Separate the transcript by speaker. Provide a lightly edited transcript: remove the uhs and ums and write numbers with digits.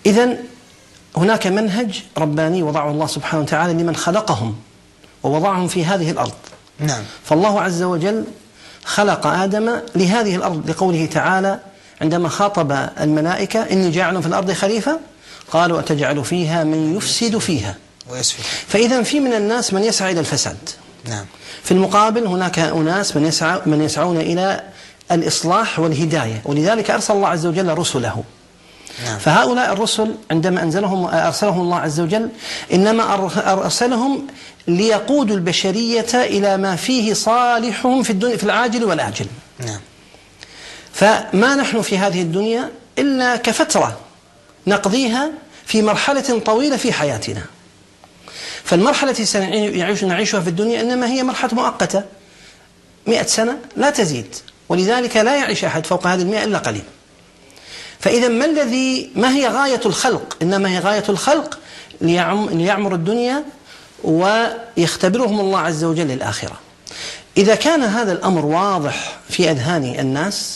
Speaker 1: إذن هناك منهج رباني وضعه الله سبحانه وتعالى لمن خلقهم ووضعهم في هذه الأرض.
Speaker 2: نعم.
Speaker 1: فالله عز وجل خلق آدم لهذه الأرض، لقوله تعالى عندما خاطب الملائكة: إني جاعل في الأرض خليفة قالوا أتجعل فيها من يفسد فيها
Speaker 2: ويسفك.
Speaker 1: فإذا في من الناس من يسعى إلى الفساد.
Speaker 2: نعم.
Speaker 1: في المقابل هناك أناس من يسعون إلى الإصلاح والهداية، ولذلك أرسل الله عز وجل رسله.
Speaker 2: نعم.
Speaker 1: فهؤلاء الرسل عندما أرسلهم الله عز وجل إنما أرسلهم ليقودوا البشرية إلى ما فيه صالحهم في الدنيا، في العاجل والآجل.
Speaker 2: نعم.
Speaker 1: فما نحن في هذه الدنيا إلا كفترة نقضيها في مرحلة طويلة في حياتنا. فالمرحلة التي نعيشها في الدنيا إنما هي مرحلة مؤقتة، 100 سنة لا تزيد، ولذلك لا يعيش أحد فوق هذه 100 إلا قليل. فإذا ما هي غاية الخلق؟ إنما هي غاية الخلق ليعمر الدنيا ويختبرهم الله عز وجل الآخرة. إذا كان هذا الأمر واضح في أذهان الناس